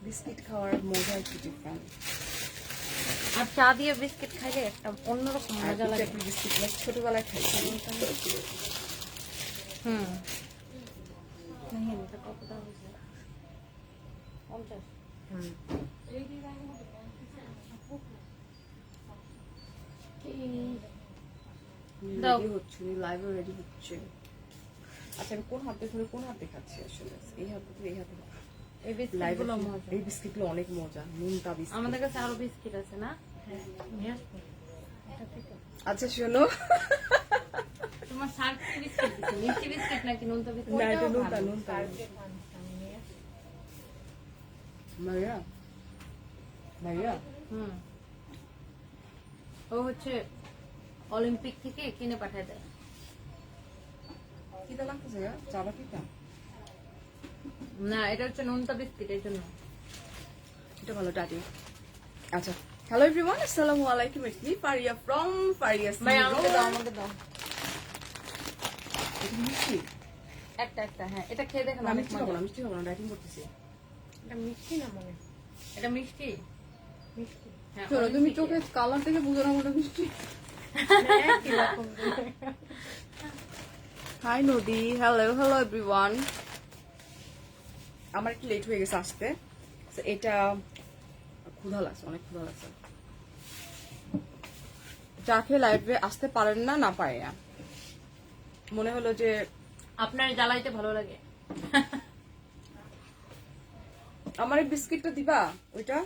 Biscuit খাওয়ার মজা একটু ডিফারেন্ট। আর চা দিয়ে বিস্কিট খাইলে একটা অন্যরকম মজা লাগে। বিস্কিট ছোটবেলায় খাইছি। কতটা হয়েছে? 50। রেডি হচ্ছে, লাইভে রেডি হচ্ছে। আচ্ছা আমি কোন হাতে ধরে কোন হাতে খাচ্ছি আসলে? এই হাতে ধরে এই হাতে। এই বিস্কিটগুলো মজা। এই বিস্কিটগুলো অনেক মজা, নুনটা বিস্কিট। আমাদের কাছে আরো বিস্কিট আছে না? আচ্ছা শোনো, তোমার স্যার কি বিস্কিট দিছে? মিষ্টি বিস্কিট নাকি নুনতা বিস্কিট? না এটা নুনটা নুনটা। মাইয়া মাইয়া ও হচ্ছে অলিম্পিক থেকে কিনে পাঠায় দেয়। কিটা লাগতেছে গা? চাবা কিটা? না এটা হচ্ছে নুনতা বিস্কিট, এর জন্য এটা ভালো ডাটি। আচ্ছা হ্যালো এভরিওয়ান, আসসালামু আলাইকুম। It's me Faria from Faria's. ভাই আমাকে দাও, আমাকে দাও এটা মিষ্টি একটা একটা। হ্যাঁ এটা খেয়ে দেখেন, আমি অনেক মজা। মিষ্টি খাবো না, ডাইটিং করতেছি। এটা মিষ্টি না মনে? এটা মিষ্টি মিষ্টি। হ্যাঁ শোনো তুমি চোখে কালার দেখে বুঝো না মনে মিষ্টি। হাই নদী, হ্যালো হ্যালো এভরিওয়ান। আমার একটু লেট হয়ে গেছে আসতে, এটা ক্ষুধা লাগছে, অনেক ক্ষুধা লাগছে। চা খেয়ে লাইভে আসতে পারেন না, না পারে না, মনে হলো যে আপনার জ্বালাইতে ভালো লাগে। আমার এই বিস্কিটটা দিবা ওইটা।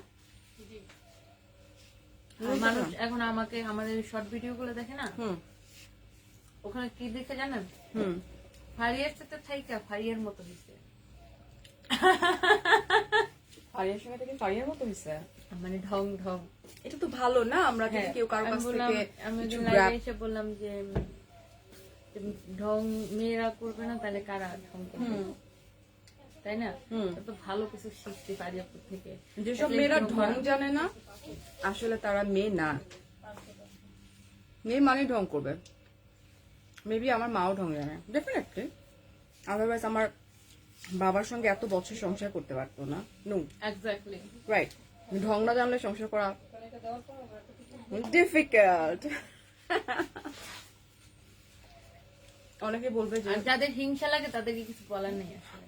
মানুষ এখন আমাকে আমাদের শর্ট ভিডিও গুলো দেখে না, ওখানে কি দেখে জানেন? ফারিয়ার সাথে থাইকা ফারিয়ার মতো দিচ্ছে। ফারিয়ার সঙ্গে থেকে ফারিয়ার মতো হইছে, মানে ঢং ঢং। এটা তো ভালো না? আমরা যদি কেউ কারো কাছ থেকে আমি লাইভে এসে বললাম যে ঢং মেয়েরা করবে না তাহলে কারা ঢং করবে, তাই না? তো ভালো কিছু শিখতে পারি আপনার থেকে। যেসব মেয়েরা ঢং জানে না আসলে তারা মেয়ে না, মেয়ে মানে ঢং করবে। মেবি আমার মাও ঢং জানে ডেফিনেটলি, আদারওয়াইজ আমার বাবার সঙ্গে এত বছর সংসার করতে পারতো না। নো এক্স্যাক্টলি রাইট, ঢং না জানলে সংসার করা ডিফিকাল্ট। অনেকে বলবে যে যাদের হিংসা লাগে তাদেরকে কিছু বলার নেই আসলে।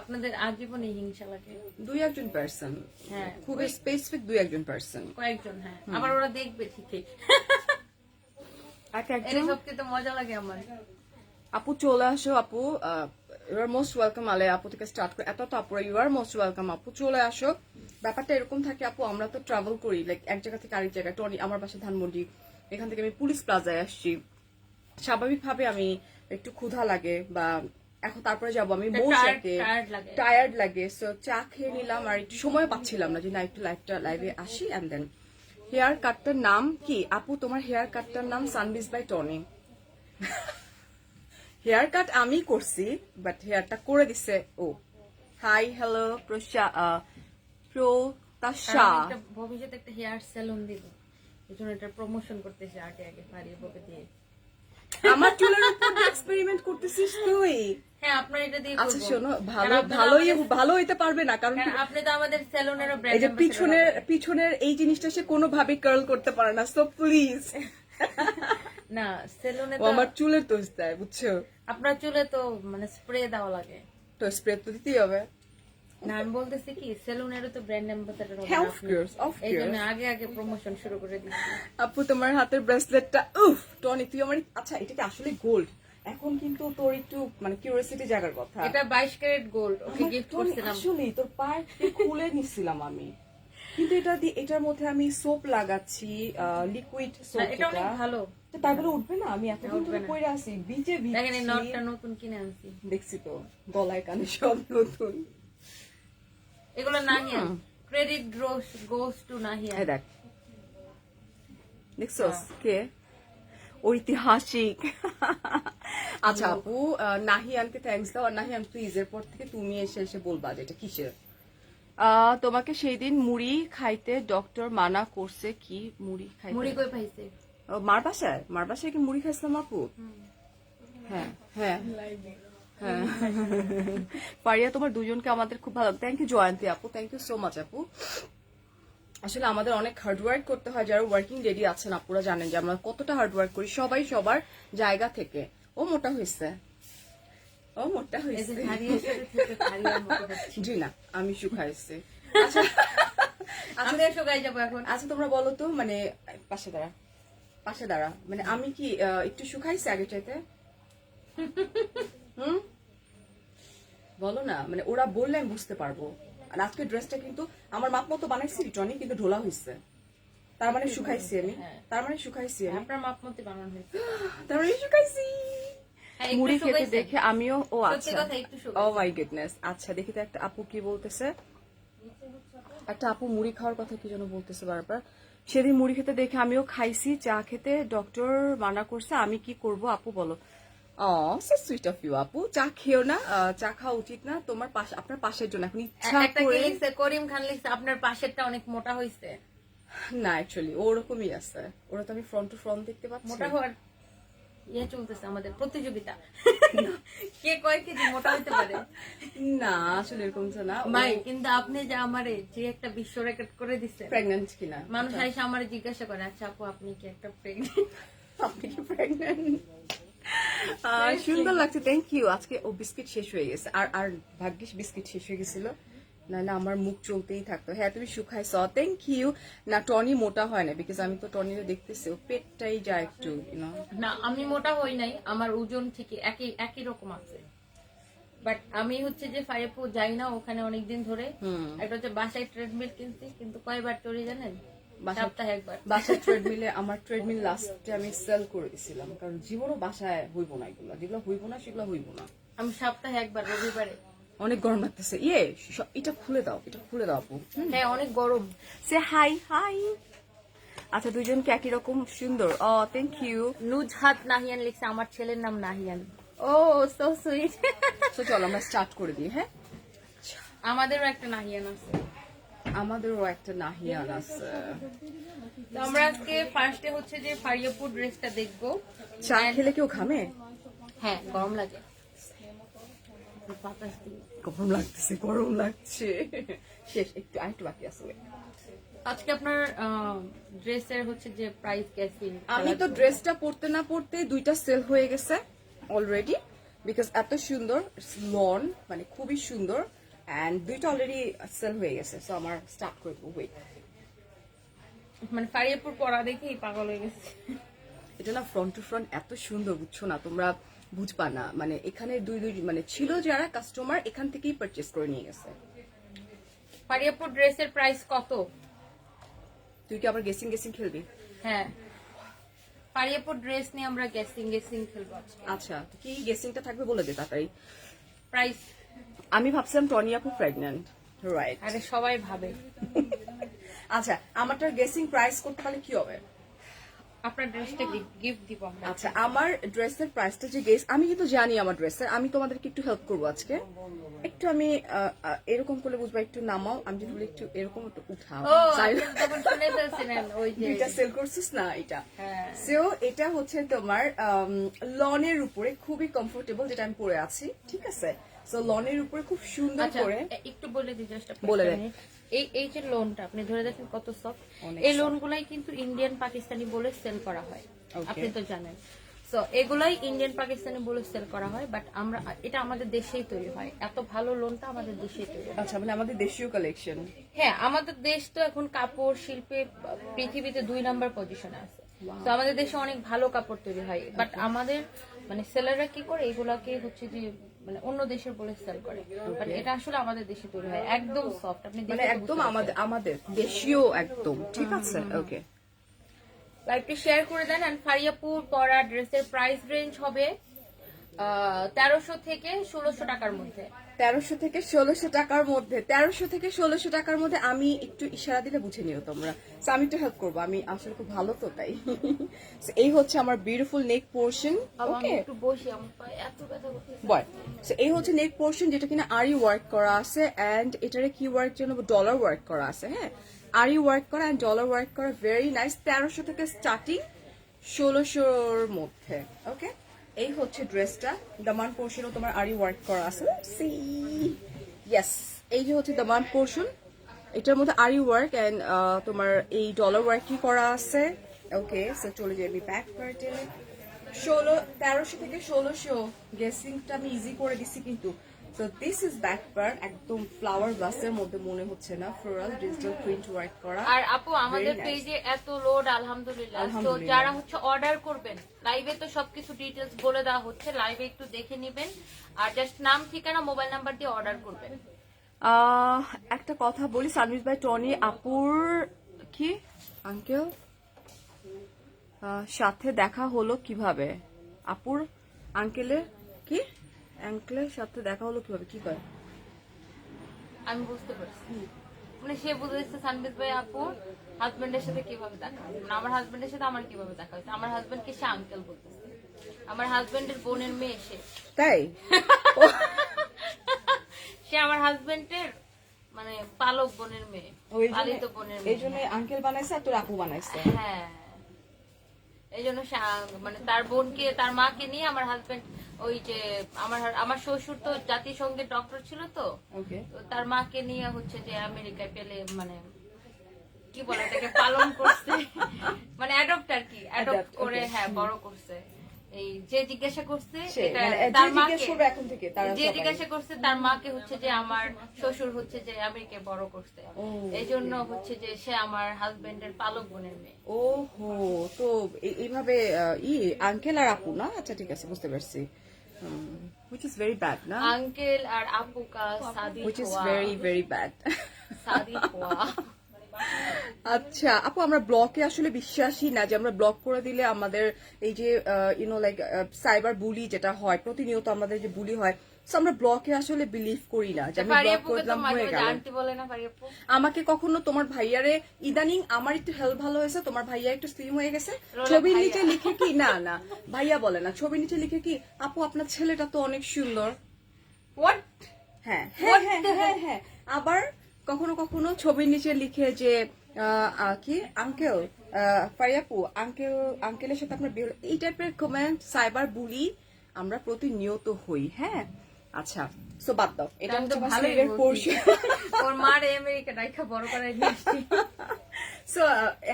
আপনাদের আজীবনে হিংসা লাগে দুই একজন পার্সন, হ্যাঁ খুব স্পেসিফিক দুই একজন পার্সন, কয়েকজন। হ্যাঁ আবার ওরা দেখবে ঠিকই। একজন সবচেয়ে তো মজা লাগে আমার। আপু চলে আসো আপু, ইউ আর মোস্ট ওয়েলকাম। আলে আপু থেকে স্টার্ট করে এত তো আপুরা ইউ আর মোস্ট ওয়েলকাম। আপু চলে আসো। ব্যাপারটা এরকম থাকে আপু, আমরা তো ট্রাভেল করি লাইক এক জায়গা থেকে আরেক জায়গায়। টনি আমার বাসা ধানমন্ডি, এখান থেকে আমি পুলিশ প্লাজায় আসছি। স্বাভাবিকভাবে আমি একটু ক্ষুধা লাগে বা এখন তারপরে যাবো আমি বসে, টায়ার্ড লাগে। সো চা খেয়ে নিলাম আর একটু সময় পাচ্ছিলাম না যে না একটু লাইভে আসি। অ্যান্ড দেন হেয়ার কাটটার নাম কি আপু? তোমার হেয়ার কাটটার নাম সানবিজ বাই টনি। হেয়ার কাট আমি করছি, বাট হেয়ারটা করে দিছে ও। হাই হ্যালো প্রত্যাশা। ভবিষ্যতে একটা হেয়ার সেলুন দিব, এই জন্য এটা প্রমোশন করতেছি আগে আগে ফারিয়া বকে দিয়ে। আমার চুলের উপর এক্সপেরিমেন্ট করতেছিস তুই? হ্যাঁ আপনার এটা দিয়ে আচ্ছা শোনো, ভালো হইতে পারবে না, কারণ আপনি তো আমাদের সেলুনেরও ব্র্যান্ড। এই যে পিছনের এই জিনিসটা সে কোনোভাবে কার্ল করতে পারে না, সো প্লিজ। না সেলুনে তো আমার চুলের তো দেয়, বুঝছো? আপনার চুলে তো মানে স্প্রে দেওয়া লাগে, তো স্প্রে তো দিতেই হবে। না আমি বলতেছি কি সেলুনেরও তো ব্র্যান্ড অ্যাম্বাসেডর হবে, অফ কোর্স এই জন্য আগে আগে প্রমোশন শুরু করে দিচ্ছি। আপু তোমার হাতের ব্রেসলেটটা উফ টনি, তুই আমার। আচ্ছা এটা কি আসলে গোল্ড? এখন কিন্তু তোর একটু মানে কিউরিওসিটি জাগার কথা। এটা 22 ক্যারেট গোল্ড, ওকে গিফট করছিলাম। আসলে তোর পায়ে খুলে নিছিলাম আমি, কিন্তু এটার মধ্যে আমি সোপ লাগাচ্ছি, লিকুইড সোপ। এটা অনেক ভালো, তাই বলে উঠবে না? আমি এতদিন ধরে পরে আসি ভিজে দেখেন এই নটটা নতুন কিনে আনছি, দেখছি তো গলায় কানে সব নতুন। এগুলো নাহিয়া ক্রেডিট গোস টু নাহিয়া। এই দেখ দেখছস কে ঐতিহাসিক। আচ্ছা আপু নাহিয়ানকে থ্যাঙ্কস দাও। আর নাহিয়ান প্লিজ এরপর থেকে তুমি এসে বলবা যে এটা কিসের। তোমাকে সেই দিন মুড়ি খাইতে ডক্টর মানা করছে। কি মুড়ি খাইতে? মুড়ি কই পাইছে? মার বাসায় কি মুড়ি খাইছিলাম আপু? হ্যাঁ হ্যাঁ হ্যাঁ ফারিয়া তোমার দুজনকে আমাদের খুব ভালো থ্যাংক ইউ জয়ন্তী আপু, থ্যাংক ইউ সো মাচ আপু। আসলে আমাদের অনেক হার্ডওয়ার্ক করতে হয়, যারা ওয়ার্কিং লেডি আছেন আপুরা জানেন যে আমরা কতটা হার্ডওয়ার্ক করি সবাই সবার জায়গা থেকে। ও মোটা হয়েছে, ও মোটা হয়েছে জি না আমি শুকাইছি। আচ্ছা আমি শুকাই যাবো এখন। আচ্ছা তোমরা বলো তো, মানে পাশে দাঁড়া পাশে দাঁড়া, মানে আমি কি একটু শুকাইছি আগে চাইতে? হুম বলো না, মানে ওরা বললে আমি বুঝতে পারবো। আর আজকে ড্রেসটা কিন্তু আমার মাপ মতো বানাইছি টনি, কিন্তু ঢোলা হয়েছে, তার মানে শুকাইছি আমি, তার মানে শুকাইছি আমি, আপনার মাপ মতো বানানো হয়েছে, তার মানে শুকাইছি। হ্যাঁ, একটু মুড়ি খেতে শুকাইছে। দেখে আমিও ও সত্যি আচ্ছা কথা, একটু শুকাইছে। ও মাই গুডনেস। আচ্ছা দেখি তো একটা আপু কি বলতেছে, একটা আপু মুড়ি খাওয়ার কথা কি যেন বলতেছে বারবার। সেদিন মুড়ি খেতে দেখে আমিও খাইছি, চা খেতে ডক্টর মানা করছে, আমি কি করব আপু বলো? সুইট অফ ইউ আপু, চা খেও না, চা খাওয়া উচিত না তোমার পাশে, আপনার পাশের জন্য এখন ইচ্ছা একটা কি করে। লিখছে, করিম খান লিখছে আপনার পাশেরটা অনেক মোটা হয়েছে। না অ্যাকচুয়ালি ওরকমই আছে, ওরা তো আমি ফ্রন্ট টু ফ্রন্ট দেখতে পাচ্ছি। মোটা হওয়ার চলতেছে আমাদের প্রতিযোগিতা, কে কয় কেজি মোটা হইতে পারে। না আসলে এরকম তো না, ভাই কিন্তু আপনি যে আমারে যে একটা বিশ্ব রেকর্ড করে দিচ্ছে, প্রেগন্যান্ট কিনা মানুষ এসে আমারে জিজ্ঞাসা করে, আচ্ছা আপু আপনি কি একটা প্রেগনেন্ট? আপনি কি প্রেগন্যান্ট? সুন্দর লাগছে, থ্যাংক ইউ। আজকে ও বিস্কিট শেষ হয়ে গেছে, আর আর ভাগ্যিস বিস্কিট শেষ হয়ে গেছিল, নাহলে আমার মুখ চলতেই থাকতো। হ্যাঁ তুমি শুকাইছ, থ্যাংক ইউ। না টনি মোটা হয় না, বিকজ আমি তো টনিরে দেখতেছি ও পেটটাই যায় একটু, না আমি মোটা হই নাই, আমার ওজন ঠিকই একই একই রকম আছে, বাট আমি হচ্ছে যে ফাইপো যাই না ওখানে অনেকদিন ধরে। একটা হচ্ছে বাসায় ট্রেডমিল কিনছি, কিন্তু কয়বার চলে জানেন, সপ্তাহে একবার। বাসায় ট্রেডমিলে, আমার ট্রেডমিল লাস্টে আমি সেল করে দিছিলাম, কারণ জীবনও বাসায় হইব না, এগুলো যেগুলো হইব না সেগুলো হইব না। আমি সপ্তাহে একবার রবিবারে। অনেক গরম লাগতেছে, এটা খুলে দাও, এটা খুলে দাও আপু। হ্যাঁ অনেক গরম। সে হাই হাই। আচ্ছা দুইজনকে একই রকম সুন্দর, থ্যাংক ইউ। নুজহাত নাহিয়ান লিখছে, আমার ছেলের নাম নাহিয়ান। ও সো সুইট। তো চলো আমরা স্টার্ট করে দিই। হ্যাঁ আমাদেরও একটা নাহিয়ান আছে, আমাদেরও একটা নাহিয়ান আছে। তো আমরা আজকে ফার্স্টে হচ্ছে যে ফারিয়াপুর ড্রেসটা দেখবো। চা খেলে কেউ ঘামে? হ্যাঁ গরম লাগে, বাতাস দিয়ে। গরম লাগতেছে, গরম লাগছে। শেষ, একটু আরেকটু বাকি আছে। আজকে আপনার ড্রেসের হচ্ছে যে প্রাইস গেছে। আমি তো ড্রেসটা পরতে না পরতে দুইটা সেল হয়ে গেছে অলরেডি, বিকজ এত সুন্দর লন, মানে খুবই সুন্দর, এন্ড দুইটা অলরেডি সেল হয়ে গেছে। সো আমার স্টার্ট করব, ওয়েট। মানে ফারিয়াপুর পরা দেখেই পাগল হয়ে গেছে। এটা না ফ্রন্ট টু ফ্রন্ট এত সুন্দর, বুঝছো না তোমরা, বুঝবা না। মানে এখানে দুই মানে ছিল যারা কাস্টমার, এখান থেকেই পারচেস করে নিয়ে গেছে। ফারিয়াপুর ড্রেসের প্রাইস কত? তুই কি আবার গেসিং গেসিং খেলবি? হ্যাঁ ফারিয়াপুর ড্রেস নিয়ে আমরা গেসিং খেলবো আজকে। আচ্ছা কি গেসিংটা থাকবে বলে দে তাড়াতাড়ি। প্রাইস আমি ভাবছিলাম টনি আপু প্রেগন্যান্ট, রাইট? আরে সবাই ভাবে। আচ্ছা আমারটার গেসিং প্রাইস করতে পারলে কি হবে? আপনার ড্রেসটা গিফট দিব আমরা। আচ্ছা আমার ড্রেসের প্রাইসটা যে গেস, আমি কিন্তু জানি আমার ড্রেসের, আমি তোমাদেরকে একটু হেল্প করবো আজকে। একটু আমি এরকম করলে বুঝবা, একটু নামাও, আমি যদি বলি একটু এরকম একটু উঠাও। ও তখন শুনে ফেলছিলেন ওই যে দুইটা সেল করছিস না এটা। হ্যাঁ। সো এটা হচ্ছে তোমার লনের উপরে খুবই কমফোর্টেবল, যেটা আমি পরে আছি, ঠিক আছে? সো লনের উপরে খুব সুন্দর আচ্ছা করে। একটু বলে দিই জাস্ট, বলে দে। এই যে লোনটা আপনি ধরে দেখেন কত সফট। অনেক এই soft। লোনগুলাই কিন্তু ইন্ডিয়ান পাকিস্তানি বলে সেল করা হয়, Okay. আপনি তো জানেন। সো এগুলাই ইন্ডিয়ান পাকিস্তানি বলে সেল করা হয়, বাট আমরা এটা আমাদের দেশেই তৈরি হয়, এত ভালো লোনটা আমাদের দেশেই তৈরি হয়। আচ্ছা মানে আমাদের দেশীয় কালেকশন। হ্যাঁ আমাদের দেশ তো এখন কাপড় শিল্পে পৃথিবীতে 2 নাম্বার পজিশনে আছে। তো আমাদের দেশে অনেক ভালো কাপড় তৈরি হয়, বাট আমাদের মানে সেলাররা কি করে এগুলাকে হচ্ছে যে মানে অন্য দেশের বলে সেল করে, বাট এটা আসলে আমাদের দেশে তৈরি হয়, একদম সফট। আপনি মানে একদম আমাদের দেশীয় একদম, ঠিক আছে? ওকে লাইভটি শেয়ার করে দেন। এন্ড ফারিয়াপুর পরা ড্রেসের প্রাইস রেঞ্জ হবে 1300 থেকে 1600 টাকার মধ্যে। 1300 থেকে 1600 টাকার মধ্যে, 1300 থেকে 1600 টাকার মধ্যে। আমি একটু ইশারা দিলে বুঝে নিও তোমরা। সো আমি একটু হেল্প করবো, আমি আসলে খুব ভালো তো তাই। So, এই হচ্ছে আমার বিউটিফুল নেক পোর্শন। ওকে একটু বসি, আমার পায়ে এত ব্যথা করতেছে। বয়। সো এই হচ্ছে নেক পোর্শন, যেটা কিনা আরি ওয়ার্ক করা আছে, এন্ড এটারে কি ওয়ার্ক যেন ডলার ওয়ার্ক করা আছে। হ্যাঁ আরি ওয়ার্ক করা এন্ড ডলার ওয়ার্ক করা, ভেরি নাইস। 1300 থেকে স্টার্টিং 1600-র মধ্যে। ওকে এই হচ্ছে ড্রেসটা, দামান পোর্শনও তোমার আরি ওয়ার্ক করা আছে। সি ইয়েস, এই যে হচ্ছে দামান পোর্শন, এটার মধ্যে আরি ওয়ার্ক এন্ড তোমার এই ডলার ওয়ার্কই করা আছে। ওকে, সো চলে যাই আমি ব্যাক পার্টে। 1300 থেকে 1600 গেসিংটা আমি ইজি করে দিছি কিন্তু। So this is back part, একদম ফ্লাওয়ার বাসের মধ্যে মনে হচ্ছে না, ফ্লোরাল ডিজিটাল প্রিন্ট ওয়ার্ক করা। আর আপু আমাদের Very nice. পেজে এত লোড আলহামদুলিল্লাহ। তো আলহামদুলিল্লাহ। যারা হচ্ছে অর্ডার করবেন, লাইভে তো সবকিছু ডিটেলস বলে দেওয়া হচ্ছে, লাইভে একটু দেখে নেবেন আর জাস্ট নাম ঠিকানা মোবাইল নাম্বার দিয়ে অর্ডার করবেন। একটা কথা বলি, সানভিজ বাই টনি আপুর কি আঙ্কেল সাথে দেখা হলো কিভাবে? আপুর আঙ্কেলের কি আঙ্কেলের সাথে দেখা হলো কিভাবে, কি করে? আমি বুঝতে পারছি, মানে সে বুঝেছে সানবিজ ভাই আপুর হাজবেন্ডের সাথে কিভাবে দেখা হয়েছে, মানে আমার হাজবেন্ডের সাথে আমার কিভাবে দেখা হয়েছে। আমার হাজবেন্ডকে সে আঙ্কেল বলতেছে, আমার হাজবেন্ডের বোনের মেয়ে সে। তাই? সে আমার হাজবেন্ডের মানে পালক বোনের মেয়ে, পালিত বোনের এই মেয়ে। জন্য আঙ্কেল বানাইছে আর তোর আপু বানাইছে। হ্যাঁ, এই জন্য সে মানে তার বোনকে তার মাকে নিয়ে আমার হাজবেন্ড, ওই যে আমার শ্বশুর তো জাতিসংঘের ডক্টর ছিল তো, ওকে, তো তার মাকে নিয়ে হচ্ছে যে আমেরিকায় পেলে মানে কি বলে এটাকে পালন করছে, মানে অ্যাডপ্ট আর কি, অ্যাডপ্ট Adopt, করে okay. হ্যাঁ বড় করছে। এই যে জিজ্ঞাসা করছে সে এটা মানে তার যে মাকে, জিজ্ঞেস করবে এখন থেকে তারা যে সবাই। জিজ্ঞাসা করছে তার মাকে হচ্ছে যে আমার শ্বশুর হচ্ছে যে আমেরিকায় বড় করছে, ও। এই জন্য হচ্ছে যে সে আমার হাজবেন্ডের পালক বোনের মেয়ে। ওহো, তো এইভাবে আঙ্কেল আর আপু না? আচ্ছা ঠিক আছে, বুঝতে পারছি। which is very bad না? আঙ্কেল আর আপু কা শাদি which is হুয়া, very very bad. শাদি হুয়া। আচ্ছা আপু, আমরা ব্লকে আসলে বিশ্বাসী না যে আমরা ব্লক করে দিলে আমাদের এই যে লাইক সাইবার বুলি যেটা হয় প্রতিনিয়ত, আমাদের যে বুলি হয়, so আমরা ব্লকে আসলে বিলিভ করি না যে আমি ব্লক পারিয়াপুকে করে তো দিলাম মাঝে হয়ে মাঝে গেল। আন্টি বলে না পারিয়াপু? আমাকে কখনো তোমার ভাইয়ারে, ইদানিং আমার একটু হেল্প ভালো হয়েছে, তোমার ভাইয়া একটু স্লিম হয়ে গেছে, রোলা ছবির ভাইয়া। নিচে লিখে কি, না না ভাইয়া বলে না, ছবির নিচে লিখে কি, আপু আপনার ছেলেটা তো অনেক সুন্দর। হোয়াট? হ্যাঁ হ্যাঁ হ্যাঁ হ্যাঁ হ্যাঁ। আবার কখনো কখনো ছবির নিচে লিখে যে কি আঙ্কেল, ফারিয়াপু আঙ্কেলের সাথে আপনার বিয়ে হলো, এই টাইপের কমেন্ট, সাইবার বুলি আমরা প্রতিনিয়ত হই। হ্যাঁ আচ্ছা, সো বাদ দাও, এটা আমি তো হচ্ছে ভালোই ভালোই বলছি। পোর্শন। ওর মার আমেরিকা রাইখা বড় করে নিয়েছি। সো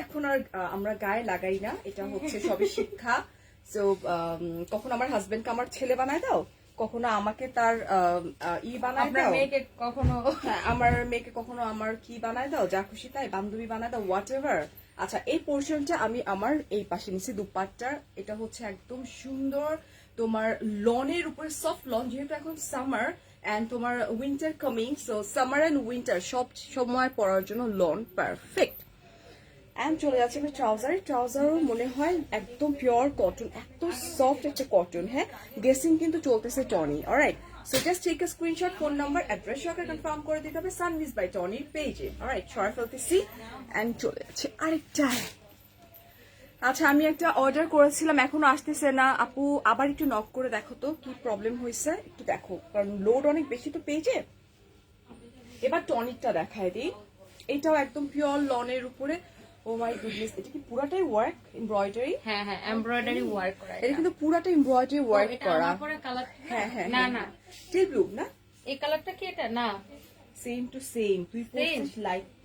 এখন আর আমরা গায়ে লাগাই না, এটা হচ্ছে সবই শিক্ষা। সো কখনো আমার হাজবেন্ডকে আমার ছেলে বানায় দাও, কখনো আমাকে তার বানায় আপনার দাও, মেয়েকে কখনো হ্যাঁ আমার মেয়েকে কখনো আমার কি বানায় দাও, যা খুশি তাই, বান্ধবী বানায় দাও, হোয়াট এভার। আচ্ছা, এই পোর্শনটা আমি আমার এই পাশে নিছি দুপাট্টা, এটা হচ্ছে একদম সুন্দর তোমার লনের উপরে, সফট লন, যেহেতু এখন সামার এন্ড তোমার winter coming, so summer end winter সব সময় পরার জন্য লন পারফেক্ট। এন্ড চলে যাচ্ছে আমি ট্রাউজারও মনে হয় একদম পিওর কটন, এত সফট একটা কটন। হ্যাঁ, গেসিং কিন্তু চলতেছে Tony. Alright, so just take a screenshot, phone number address সহকারে কনফার্ম করে দিতে হবে সানভিজ বাই টনির পেজে। অলরাইট, সরাই ফেলতেছি এন্ড চলে যাচ্ছে আরেকটা। আচ্ছা, আমি একটা অর্ডার করেছিলাম, এখনো আসতেছে না। আপু আবার একটু নক করে দেখো তো কি প্রবলেম হয়েছে, একটু দেখো, কারণ লোড অনেক বেশি তো পেজে। এবার টনিকটা দেখায় দিই, এটাও একদম পিওর লনের উপরে। ও মাই গুডনেস, এটা কি পুরাটাই ওয়ার্ক এমব্রয়ডারি? হ্যাঁ হ্যাঁ এমব্রয়ডারি ওয়ার্ক করা। এটা কিন্তু পুরাটা এমব্রয়ডারি ওয়ার্ক এটা করা। আমার পরে কালার, হ্যাঁ হ্যাঁ না না টিল ব্লু না, এই কালারটা কি এটা? না সেম টু সেম, তুই পরছিস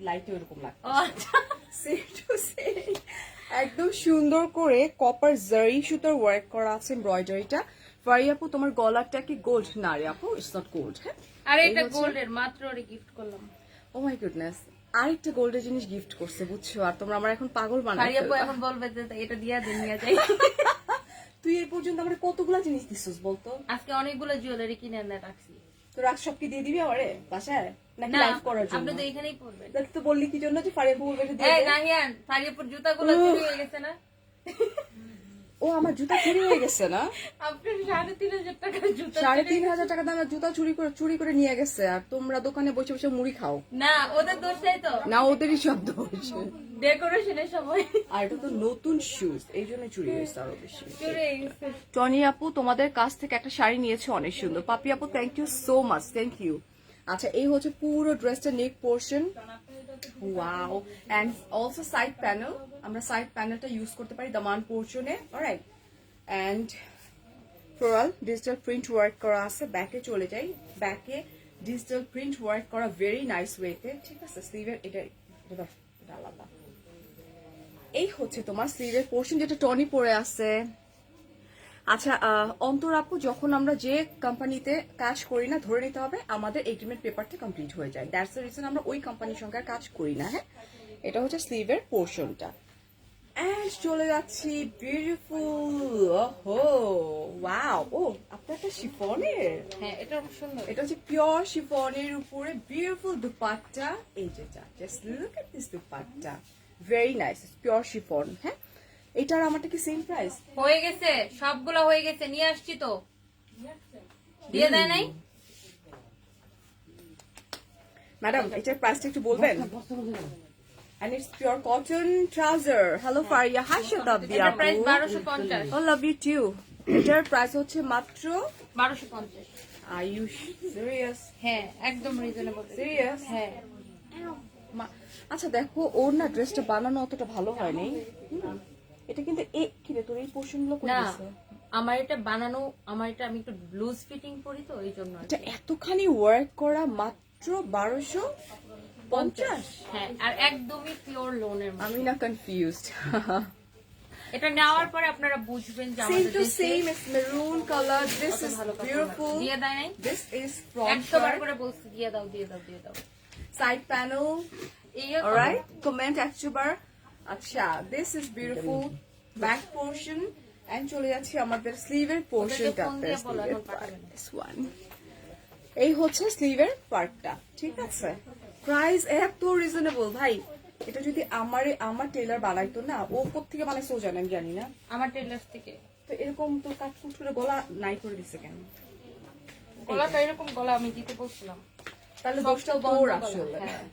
লাইট এরকম লাগে, ও আচ্ছা। সেম টু সেম, একদম সুন্দর করে কপার জারি সুতার ওয়ার্ক করা আছে এমব্রয়ডারিটা। ফারিয়া আপু, তোমার গলাটা কি গোল্ড? না রে আপু, ইটস নট গোল্ড। হ্যাঁ, আর এটা এই হচ্ছে- গোল্ডের, মাত্র ওরে গিফট করলাম। ও মাই গুডনেস, আরেকটা গোল্ডের জিনিস গিফট করছে, বুঝছো? আর তোমরা আমার এখন পাগল বানাই পারিয়াপু ফেলবা। এখন বলবে যে এটা দিয়া দিন, নিয়ে যাই। তুই এই পর্যন্ত আমার কতগুলা জিনিস দিছিস বলতো? আজকে অনেকগুলো জুয়েলারি কিনে এনে রাখছি। তো রাত সব কি দিয়ে দিবি আমারে বাসায়, নাকি না, লাইভ করার জন্য? আপনি তো এখানেই পড়বেন। তাহলে তো বললি কি জন্য যে ফারিয়া বলবে যে দিয়ে এই দে? নাহিয়ান, পারিয়াপুর জুতাগুলো চুরি হয়ে গেছে না? ও আমার জুতা চুরি হয়ে গেছে না? আপনার 3,500 টাকার জুতা 3,500 টাকা দামের জুতা চুরি করে নিয়ে গেছে, আর তোমরা দোকানে বসে বসে মুড়ি খাও। না, ওদের দোষ নাই তো, না, ওদেরই সব দোষ। ডেকোরেশনের সময় আর এটা তো নতুন শুজ, এই জন্য চুরি হয়েছে আরো বেশি। চুরি হয়ে গেছে। টনি আপু, তোমাদের কাছ থেকে একটা শাড়ি নিয়েছে, অনেক সুন্দর। পাপি আপু, thank you so much, thank you. আচ্ছা, এই হচ্ছে পুরো ড্রেসটা neck portion. Wow, and also side panel, আমরা সাইড প্যানেলটা ইউজ করতে পারি দামান পোর্শনে। Alright, and floral digital print work করা আছে, ব্যাকে চলে যাই, ব্যাকে ডিজিটাল প্রিন্ট ওয়ার্ক করা ভেরি নাইস ওয়েতে, ঠিক আছে। স্লিভের এটা আলাদা। এই হচ্ছে তোমার স্লিভের পোর্শন, যেটা টনি পরে আছে। আচ্ছা অন্তর আপু, যখন আমরা যে কোম্পানিতে কাজ করি না, ধরে নিতে হবে আমাদের এগ্রিমেন্ট পেপারটা কমপ্লিট হয়ে যায়, দ্যাটস দ্য রিজন আমরা ওই কোম্পানির সঙ্গে কাজ করি না। হ্যাঁ, এটা হচ্ছে স্লিভের পোর্শনটা। এন্ড চলে যাচ্ছি বিউটিফুল, ওহো ওয়াও, ও আপনারটা শিফনের, হ্যাঁ এটা অনেক সুন্দর। এটা হচ্ছে পিওর শিফনের উপরে বিউটিফুল দুপাট্টা। এই যে just look at this dupatta, very nice, pure chiffon. হ্যাঁ, এটার আমারটা কি সেম প্রাইস? হয়ে গেছে, সবগুলো হয়ে গেছে, নিয়ে আসছি তো, দিয়ে দেয় নাই ম্যাডাম, এটার প্রাইসটা একটু বলবেন? And it's pure cotton trouser. Hello Faria, hi Shatabdi এটার আপু। Price 1250। Oh love you too. এটার প্রাইস হচ্ছে মাত্র 1250। Are you serious? হ্যাঁ একদম রিজনেবল। Serious? হ্যাঁ আচ্ছা দেখো, ওর না ড্রেসটা বানানো অতটা ভালো হয়নি। এটা কিন্তু কি রে, তোর এই পোর্শন গুলো করে না, দিছে। আমার এটা বানানো, আমার এটা আমি একটু লুজ ফিটিং করি তো এই জন্য। এটা এতখানি ওয়ার্ক করা মাত্র 1250। হ্যাঁ, আর একদমই পিওর লোনের। আমি না কনফিউজড। এটা নেওয়ার পরে আপনারা বুঝবেন যে Same আমাদের to দেশে same, it's maroon color. This is ভালো কাপড় beautiful. দিয়ে দেয় নাই। This is front 100 bar part. করে বলছি দিয়ে দাও দিয়ে দাও দিয়ে দাও। Side panel. এই Alright, comment একবার। আচ্ছা, this is beautiful back portion and চলে যাচ্ছি আমাদের স্লিভের পোর্শনটাতে। This one. এই হচ্ছে স্লিভের পার্টটা, ঠিক আছে। প্রাইস এত রিজনেবল ভাই, এটা যদি আমার টেলার বানাইতো না, ও কোত্থেকে বানাইছে ও জানে, আমি জানি না। আমার টেলার্স থেকে তো এরকম তো কাটকুট করে গলা নাই করে দিছে কেন? গলাটা এরকম গলা আমি দিতে বলছিলাম, তাহলে সব দোষটা তো তোর বন্ধ আসলে। গলা, হ্যাঁ।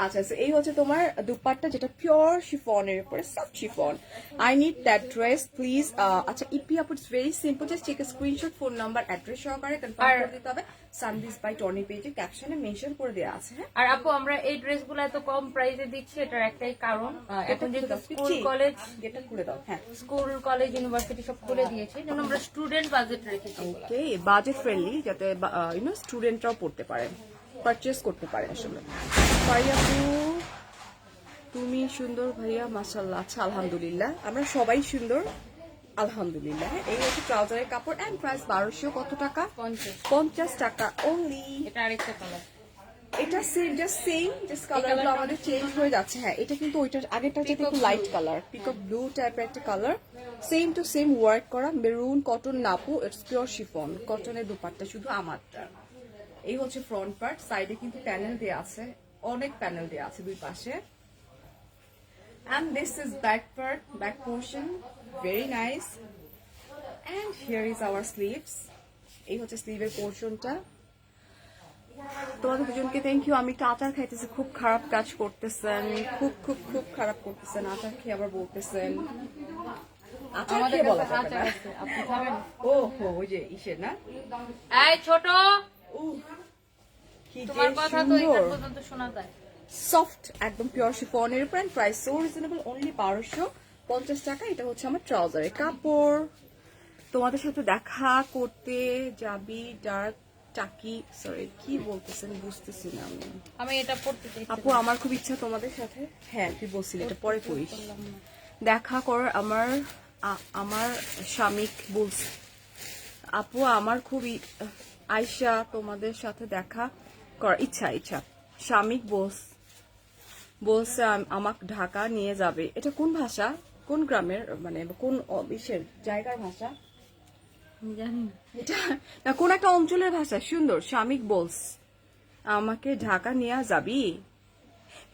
আচ্ছা, এই হচ্ছে তোমার দুপাট্টা, যেটা পিওর শিফনের উপরে, soft chiffon. I need that dress please. আচ্ছা ইপি আপু, it's very simple, just take a screenshot, phone number address সহকারে কনফার্ম করে দিতে হবে। সানবিজ বাই টনি পেজে ক্যাপশনে মেনশন করে দেওয়া আছে। হ্যাঁ, আর আপু আমরা এই ড্রেসগুলো এত কম প্রাইসে দিচ্ছি, এটার একটাই কারণ, এখন যেহেতু স্কুল কলেজ, এটা খুলে দাও। হ্যাঁ, স্কুল কলেজ ইউনিভার্সিটি সব খুলে দিয়েছে, যেন আমরা স্টুডেন্ট বাজেট রেখেছি এগুলো। ওকে, বাজেট ফ্রেন্ডলি, যাতে স্টুডেন্টরাও পড়তে পারেন, পারচেজ করতে পারে আসলে। ফারিয়া আপু, তুমি সুন্দর ভাইয়া, মাশাআল্লাহ। আচ্ছা আলহামদুলিল্লাহ, আমরা সবাই সুন্দর আলহামদুলিল্লাহ। এই হচ্ছে ট্রাউজারের কাপড় এন্ড প্রাইস 1200 কত টাকা? 50 টাকা অনলি। এটা আরেকটা কালার, এটা সেম, জাস্ট কালারগুলো আমাদের চেঞ্জ হয়ে যাচ্ছে। হ্যাঁ, এটা কিন্তু ওইটার আগেরটা যেটা একটু লাইট কালার, পিকক ব্লু টাইপের একটা colour, same to same work করা, মেরুন কটন নাপু, ইটস পিওর শিফন, কটনের দুপাট্টা শুধু আমারটা। এই হচ্ছে ফ্রন্ট পার্ট, সাইডে কিন্তু প্যানেল দেয়া আছে, অনেক প্যানেল দেয়া আছে দুই পাশে। And this is back part, back portion, very nice. And here is our sleeves. এই হচ্ছে স্লিভের পোর্শনটা। তোমাদের দুজনকে থ্যাংক ইউ। আমি একটু আচার খাইতেছি, খুব খারাপ কাজ করতেছেন, খুব খুব খুব খারাপ করতেছেন। আচার খেয়ে আবার বলতেছেন আচার আমাদের খেয়ে বলা কাছে যাবে আচার না। আছে, আপনি খাবেন? ও হো, ওই যে ইসের না, এই ছোট, কি যে তোমার কথা তো সুন্দর, এখান পর্যন্ত শোনা যায়। সফট একদম পিওর শিফনের উপর, প্রাইস সো রিজনেবল, অনলি 1250 টাকা। এটা হচ্ছে আমার ট্রাউজারের কাপড়। তোমাদের সাথে দেখা করতে যাবি ডার্ক টাকি, সরি কি বলতেছেন বুঝতেছি না আমি। আমি এটা পড়তে চাই আপু আমার খুব ইচ্ছা তোমাদের সাথে, হ্যাঁ তুই বলছিলি এটা পরে করিস, দেখা কর আমার স্বামী বলছে। আপু আমার খুব আয়শা তোমাদের সাথে দেখা করার ইচ্ছা। স্বামী বলছে আমাকে ঢাকা নিয়ে যাবে। এটা কোন ভাষা, কোন গ্রামের, মানে কোন ইসের জায়গার ভাষা জানি না। এটা না, কোন একটা অঞ্চলের ভাষা। সুন্দর, স্বামী বলস আমাকে ঢাকা নিয়ে যাবি।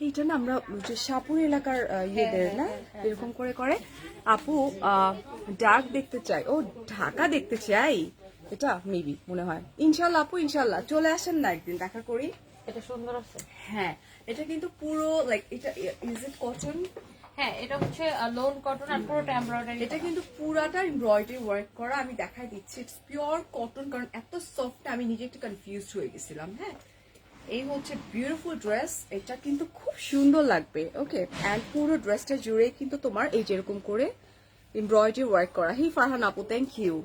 এইটা না আমরা যে শাহপুর এলাকার ইয়েদের না এরকম করে আপু ডাক দেখতে চাই, ও ঢাকা দেখতে চাই, এটা মেবি মনে হয়। ইনশাল্লাহ আপু, ইনশাল্লাহ চলে আসেন না একদিন, দেখা করি। এটা সুন্দর আছে। হ্যাঁ, এটা কিন্তু পুরো লাইক, এটা ইজ ইট কটন? হ্যাঁ, এটা হচ্ছে লোন কটন আর পুরোটা এমব্রয়ডারি। এটা কিন্তু পুরাটা এমব্রয়ডারি ওয়ার্ক করা, আমি দেখাই দিচ্ছি। ইটস পিওর কটন, কারণ এত সফট আমি নিজে একটু কনফিউজড হয়ে গেছিলাম। হ্যাঁ, এই হচ্ছে বিউটিফুল ড্রেস, এটা কিন্তু খুব সুন্দর লাগবে। ওকে, এন্ড পুরো ড্রেসটা জুড়ে কিন্তু তোমার এই যেরকম করে এমব্রয়ডারি ওয়ার্ক করা। হি ফারহান আপু, থ্যাংক ইউ।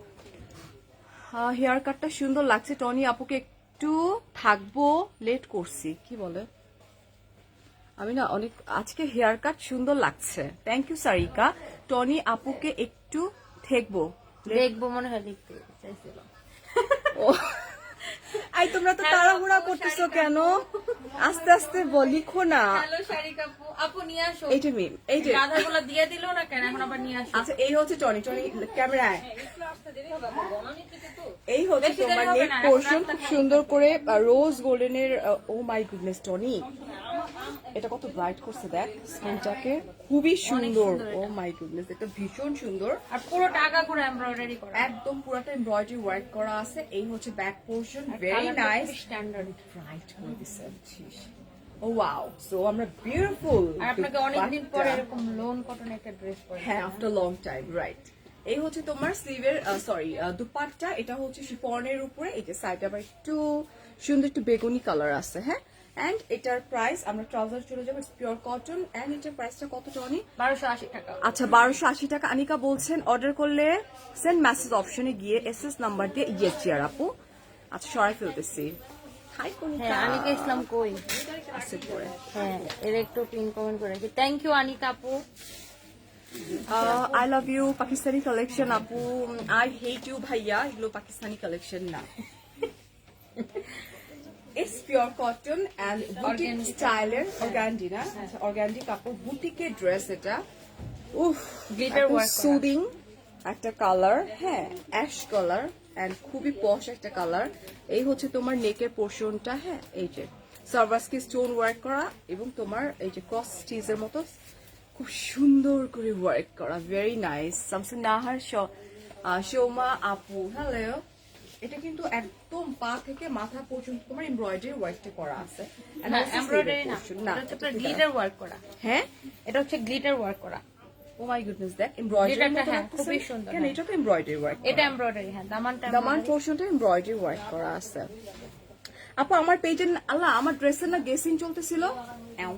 হেয়ার কাটটা সুন্দর লাগছে। টনি আপুকে একটু থাকবো, লেট করছি, কি বলে? আমি না অনেক আজকে হেয়ার কাট সুন্দর লাগছে। Thank you Sarika. টনি আপুকে একটু থাকবো। দেখবো মনে হয় দেখতে চাইছিল। ও আই তোমরা তো তাড়াহুড়া করতেছো কেন? আস্তে আস্তে লিখো না। হ্যালো শারিকা আপু, আপু নিয়ে আসো। এই যে মিম, এই যে গাধাগুলো দিয়ে দিলো না কেন, এখন আবার নিয়ে আসো। আচ্ছা এই হচ্ছে টনি। টনি ক্যামেরায় এই হচ্ছে বেশি তোমার দেরি হবে নেক না, এখন পোর্শন রাস্তা খুব সুন্দর করে রোজ গোল্ডেনের। ও মাই গুডনেস টনি, এটা কত ব্রাইট করছে দেখ স্কিনটাকে, খুবই সুন্দর। ও মাই গুডনেস, এটা ভীষণ সুন্দর। আর পুরো টাকা করে এমব্রয়ডারি করা, একদম পুরোটা এমব্রয়ডারি ওয়ার্ক করা আছে। এই হচ্ছে back portion, very nice standard. Bright করে দিছে। ও ওয়াও, সো আমরা বিউটিফুল। আর আপনাকে অনেকদিন পরে এরকম লোন কটন একটা ড্রেস পরে, হ্যাঁ আফটার লং টাইম, রাইট। এই হচ্ছে তোমার স্লিভের সরি দুপাট্টা। এটা হচ্ছে শিফনের উপরে, এই যে সাইড আবার একটু সুন্দর একটু বেগুনি কালার আছে। হ্যাঁ, এন্ড এটার প্রাইস, আমরা ট্রাউজার চলে যাবো, পিওর কটন। এন্ড এটার প্রাইসটা কত টনি? 1280 টাকা। আচ্ছা 1280 টাকা। আনিকা বলছেন অর্ডার করলে সেন্ড মেসেজ অপশনে গিয়ে এসএস নাম্বার দিয়ে ইয়ে চেয়ার আপু। আচ্ছা সরাই ফেলতেছি। হাই কনিকা। হ্যাঁ আনিকা ইসলাম কই? আছে পরে। হ্যাঁ এর একটু পিন কমেন্ট করে রাখি। থ্যাংক ইউ আনিকা আপু। I love you Pakistani collection আপু। আই হেট ইউ ভাইয়া, এগুলো পাকিস্তানি কালেকশন না। It's pure cotton and boutique style organdy না? আচ্ছা organdy কাপড়, বুটিকের ড্রেস এটা। উফ, Glitter work করা। সুদিং একটা কালার, হ্যাঁ অ্যাশ কালার এন্ড খুবই পশ একটা কালার। এই হচ্ছে তোমার নেকের পোর্শনটা, হ্যাঁ এই যে সার্ভাসকি স্টোন ওয়ার্ক করা এবং তোমার এই যে ক্রস স্টিচের মতো খুব সুন্দর করে ওয়ার্ক করা, ভেরি নাইস। শামসুন নাহার, শৌমা আপু, হ্যালো। এটা কিন্তু একদম পা থেকে মাথা পর্যন্ত তোমার এমব্রয়ডারি ওয়ার্কটা করা আছে। And না also এমব্রয়ডারি sleeve-এর না, portion, এটা হচ্ছে আপনার গ্লিটার ওয়ার্ক করা। হ্যাঁ এটা হচ্ছে গ্লিটার ওয়ার্ক করা। ও মাই গুডনেস, দেখ এমব্রয়ডারি Glitterটা, মতো হ্যাঁ, লাগতেছে। খুবই সুন্দর, কেন হ্যাঁ। এটা তো এমব্রয়ডারি ওয়ার্ক, এটা এমব্রয়ডারি, হ্যাঁ দামানটা দামান পোর্শনটা এমব্রয়ডারি ওয়ার্ক করা আছে। আপু আমার পেজে আল্লাহ আমার ড্রেসের না গেসিং চলতেছিল, এও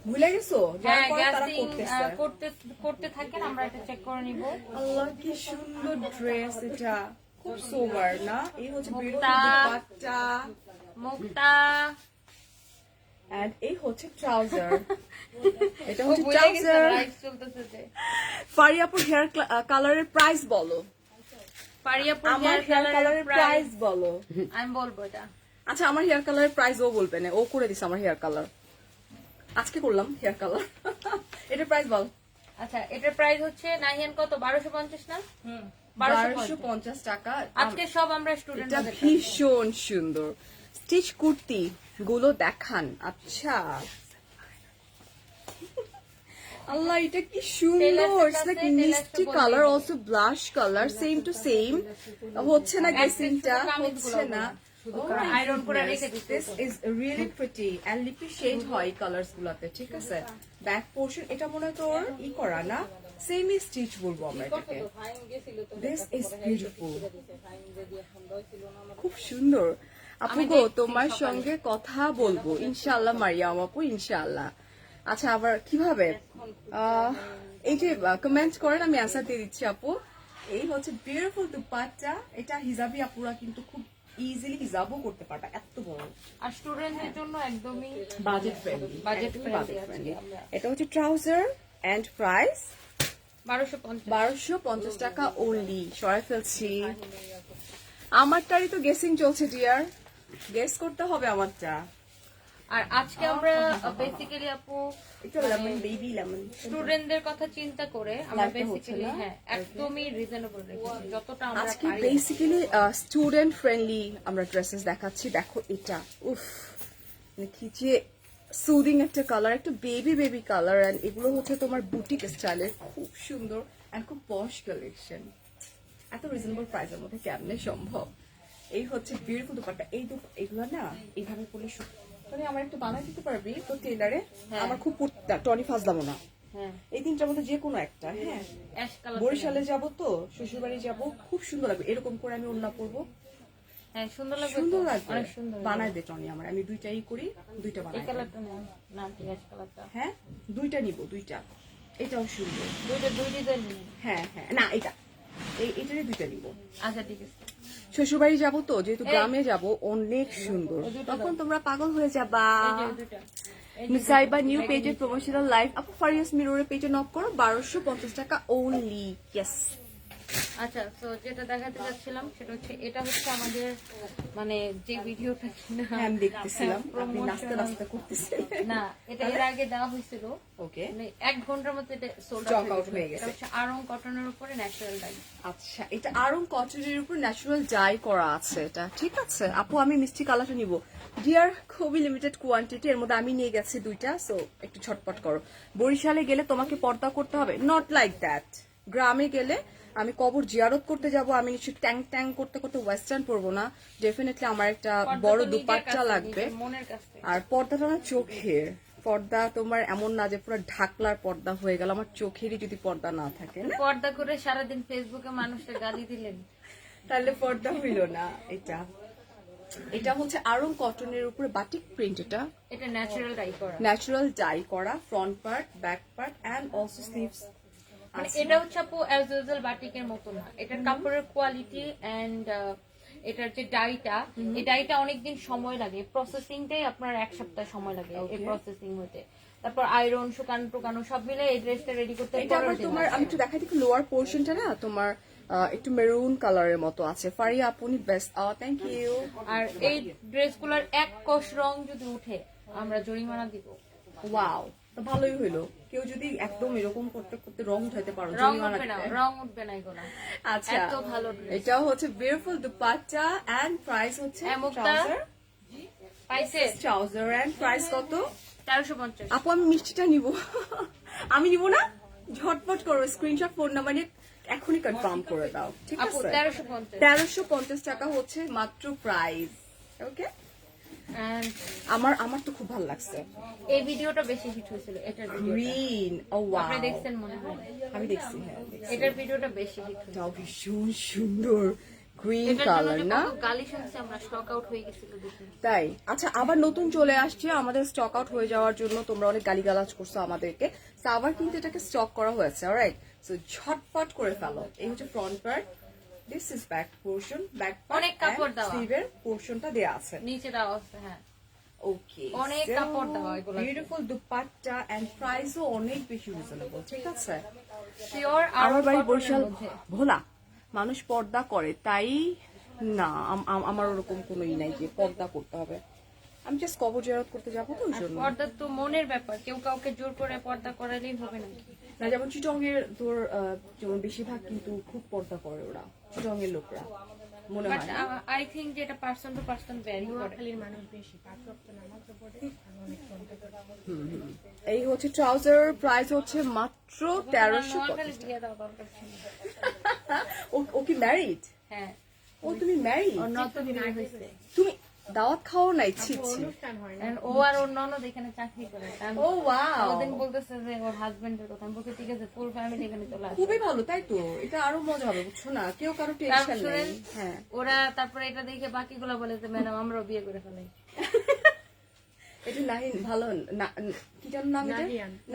ভুলে গেছো? যারা হ্যাঁ করে তারা গ্যাসিং করতেছে। করতে থাকেন, আমরা এটা চেক করে নিব। আল্লাহ কি সুন্দর ড্রেস এটা, খুব সোবার না? এই হচ্ছে বিউটিফুল মুক্তা। দুপাট্টা মুক্তা এন্ড এই হচ্ছে ট্রাউজার। এটা ও হচ্ছে ভুলে গেছে ট্রাউজার। লাইভ চলতেছে যে। ফারিয়াপুর হেয়ার কালারের প্রাইস বলো। পারিয়াপুর আমার হেয়ার হেয়ার কালারের কালারের প্রাইস প্রাইস বলো। আমি বলবো এটা। আচ্ছা আমার হেয়ার কালারের প্রাইস ও বলবে না, ও করে দিছে আমার হেয়ার কালার, আজকে করলাম হেয়ার কালার। এটার প্রাইস বল। আচ্ছা এটার প্রাইস হচ্ছে নাহিয়ান কত? 1250 না? 1250 টাকা। আজকে সব আমরা স্টুডেন্ট এটা ভীষণ সুন্দর স্টিচ কুর্তি গুলো দেখান। আচ্ছা আল্লাহ এটা কি সুন্দর, ইটস লাইক মিষ্টি colour, also blush colour, same to same. হচ্ছে না গেসিংটা, হচ্ছে না। আয়রন করে রেখে দিতে। This is really pretty and lippy shade হয় কালারস গুলাতে, ঠিক আছে? ব্যাক পোর্শন এটা মনে হয় তোর ই করা না, সেমি স্টিচ বলবো আমরা এটাকে। This is beautiful, খুব সুন্দর। আপু গো তোমার সঙ্গে কথা বলবো ইনশাআল্লাহ মারিয়াম আপু, ইনশাআল্লাহ। আচ্ছা আবার কিভাবে এই যে কমেন্ট করেন, আমি অ্যান্সার দিয়ে দিচ্ছি আপু। এই হচ্ছে বিউটিফুল দুপাট্টা, এটা হিজাবি আপুরা কিন্তু খুব ইজিলি হিজাবও করতে পারবে, এত বড়। আর স্টুডেন্টদের জন্য একদমই budget friendly, budget budget friendly. এটা হচ্ছে ট্রাউজার এন্ড প্রাইস 1250। 1250 টাকা ওনলি। সরাই ফেলছি আমারটারই তো গেসিং চলছে ডিয়ার, গেস করতে হবে আমারটা। আর আজকে আমরা বেসিক্যালি আপু এটা লেমন, বেবি লেমন। স্টুডেন্টদের কথা চিন্তা করে আমরা লাইফটা হচ্ছে বেসিক্যালি না? হ্যাঁ একদমই রিজনেবল রেখেছি যতটা আমরা আজকে পারি। বেসিক্যালি স্টুডেন্ট ফ্রেন্ডলি আমরা ড্রেসেস দেখাচ্ছি। দেখো এটা, উফ মানে কি যে সুদিং একটা কালার, একটা বেবি বেবি কালার, এন্ড এগুলো হচ্ছে তোমার বুটিক স্টাইলের, খুব সুন্দর এন্ড খুব পশ কালেকশন। এত রিজনেবল প্রাইসের মধ্যে কেমনে সম্ভব? এই হচ্ছে বিউটিফুল দুপাট্টা। এইগুলো না এইভাবে পরলে টনি আমার একটু বানাই দিতে পারবি তো টেলারে? আমার খুব টনি ফাজলামো না, হ্যাঁ এই তিনটার মধ্যে যে কোনো একটা। হ্যাঁ অ্যাশ কালার। বরিশালে যাব তো, শ্বশুরবাড়ি যাব, খুব সুন্দর লাগবে এরকম করে আমি ওড়না পরবো, হ্যাঁ সুন্দর লাগবে, সুন্দর তো, লাগবে। অনেক সুন্দর। বানাই দে টনি আমার, আমি দুইটাই করি, দুইটা এই বানাই। কালারটা না ঠিক অ্যাশ কালারটা। হ্যাঁ দুইটা নিব, দুইটা। এটাও সুন্দর। দুই ডিজাইন। হ্যাঁ হ্যাঁ না এটা এটারই দুইটা নিব। আচ্ছা ঠিক আছে। শ্বশুরবাড়ি যাবো তো, যেহেতু গ্রামে যাব, অনেক সুন্দর, তখন তোমরা পাগল হয়ে যাবা। নুসাইবা নিউ পেজের প্রমোশনাল লাইভ আপু ফারিয়াস মিররের পেজে নক করো, 1250 টাকা ওনলি। ইয়েস। আচ্ছা, তো যেটা দেখাতে যাচ্ছিলাম সেটা হচ্ছে, এটা হচ্ছে আমাদের মানে যে ভিডিওটা কিনা আমি দেখতেছিলাম আপনি promotional- নাস্তা নাস্তা করতেছিলেন। না, এটা এর আগে দেওয়া হয়েছিল, ওকে, মানে 1 ঘন্টার মধ্যে এটা সোল্ড Stock out আউট হয়ে হয়ে গেছে। গেছে। এটা হচ্ছে আরং কটনের উপরে ন্যাচারাল ডাই। আচ্ছা, এটা আরং কটনের উপর ন্যাচারাল ডাই করা আছে, এটা ঠিক আছে আপু। আমি মিষ্টি কালারটা নিব ডিয়ার, খুবই লিমিটেড কোয়ান্টিটি, এর মধ্যে আমি নিয়ে গেছি 2টা, সো একটু ছটপট করো। বরিশালে গেলে তোমাকে পর্দা করতে হবে, নট লাইক দ্যাট। গ্রামে গেলে আমি কবর জিয়ারত করতে যাব, আমি নিশ্চয়ই ট্যাং ট্যাং করতে করতে ওয়েস্টার্ন পরবো না, ডেফিনেটলি আমার একটা বড় দুপাট্টা লাগবে। মনের কাছে আর পর্দাটা না চোখের পর্দা, তোমার এমন না যে পুরো ঢাকলার পর্দা হয়ে গেল, আমার চোখেরই যদি পর্দা না থাকে না, পর্দা করে সারাদিন ফেসবুকে মানুষের গালি দিলেন, তাহলে পর্দা হইল না। এটা এটা হচ্ছে আরং কটনের উপরে বাটিক প্রিন্ট, এটা এটা ন্যাচারাল ডাই করা। ন্যাচারাল ডাই করা, front part, back part and also sleeves. মানে এটা হচ্ছে আপু অ্যাজ ইউজুয়াল বাটিকের মতো না, এটার কাপড়ের কোয়ালিটি এন্ড এটার যে ডাইটা, এই ডাইটা অনেকদিন সময় লাগে, প্রসেসিংটাই আপনার 1 সপ্তাহ সময় লাগে এই প্রসেসিং হতে। তারপর আয়রন, শুকানো টুকানো সব মিলে এই ড্রেসটা রেডি করতে এটা আবার 15 দিন তোমার, লাগে। আমি একটু দেখাই দিই, লোয়ার পোর্শনটা না তোমার একটু মেরুন কালারের মতো আছে। ফারিয়া আপনি বেস্ট, থ্যাংক ইউ। আর এই ড্রেসগুলোর 1 কোষ রং যদি উঠে আমরা জরিমানা দিব। ওয়াও, তো ভালোই হইলো। কেউ যদি একদম এরকম করতে করতে রং উঠাইতে পারো, রং জরিমানা উঠবে না, দিতে। রং উঠবে না এগুলো। আচ্ছা, এত ভালো ড্রেস। এটা হচ্ছে বিউটিফুল দুপাট্টা এন্ড প্রাইস হচ্ছে এমুকটা পাইছে ট্রাউজার এন্ড প্রাইস কত? 1350। আপু আমি মিষ্টিটা নিব। আমি নিব না, ঝটপট করো, স্ক্রিনশট ফোন নাম্বার নিয়ে এখনই কনফার্ম করে দাও, ঠিক আপু আছে? 1350। 1350 টাকা হচ্ছে মাত্র প্রাইস। ওকে, And আমার তো খুব ভালো লাগছে। এই ভিডিওটা বেশি হিট হয়েছিল, এটার ভিডিওটা গ্রিন, ও ওয়াও, আপনি দেখছেন মনে হয়। আমি দেখছি, হ্যাঁ দেখছি। এটার ভিডিওটা বেশি হিট হয়েছিল। এটাও ভীষণ সুন্দর গ্রিন এটার জন্য কালার যে না? কত গালি শুনছি আমরা, স্টক আউট হয়ে গেছিল দেখুন। তাই? আচ্ছা, আবার নতুন চলে আসছে, আমাদের স্টক আউট হয়ে যাওয়ার জন্য তোমরা অনেক গালিগালাজ করছো আমাদেরকে, তো আবার কিন্তু এটাকে স্টক করা হয়েছে। অলরাইট, সো ঝটপট করে ফেলো। এই হচ্ছে front part, this is back portion, back part অনেক কাপড় দেওয়া। স্লিভের পোর্শনটা দেয়া আছে। নিচে দেওয়া আছে, হ্যাঁ ওকে, অনেক কাপড় দেওয়া এগুলোতে। বিউটিফুল দুপাট্টা এন্ড প্রাইসও অনেক বেশি রিজনেবল, ঠিক আছে? পিওর আর আমার বাড়ি বরিশাল মধ্যে। ভোলা, মানুষ পর্দা করে, তাই না আমার ওরকম কোনো ই নাই যে পর্দা করতে হবে। আমি জাস্ট কবর জিয়ারত করতে যাবো তো ওই আর জন্য। পর্দা তো মনের ব্যাপার, কেউ কাউকে জোর করে পর্দা করালেই হবে নাকি? না, যেমন চিটংয়ের তোর যেমন বেশিরভাগ কিন্তু খুব পর্দা করে ওরা, চিটংয়ের লোকরা, মনে বাট হয় না? আই থিংক যে এটা পার্সন টু পার্সন ভ্যারি করে। এই হচ্ছে ট্রাউজার, প্রাইস হচ্ছে মাত্র 1350। নোয়াখালী দিয়ে দেওয়া দরকার ছিল। ও কি ম্যারিড? হ্যাঁ, ও তুমি ম্যারিড? ওর নতুন বিয়ে হয়েছে। তুমি দাওয়াত খাও নাই? ছি ছি। And ও আর ওর ননদ এখানে চাকরি করে। ও ওয়াও, ওদিন বলতেছে যে ওর হাজবেন্ডের কথা, আমি বলছি ঠিক আছে, ফুল ফ্যামিলি এখানে চলে আসবে। খুবই ভালো, তাই তো? এটা আরো মজা হবে, বুঝছো না? কেউ কারো টেনশন নেই। শুনেন, হ্যাঁ, ওরা তারপরে এটা দেখে বাকিগুলো বলে যে ম্যাডাম আমরাও বিয়ে করে ফেলাই। এটা নাহিন ভালো কি যেন নাম এটা?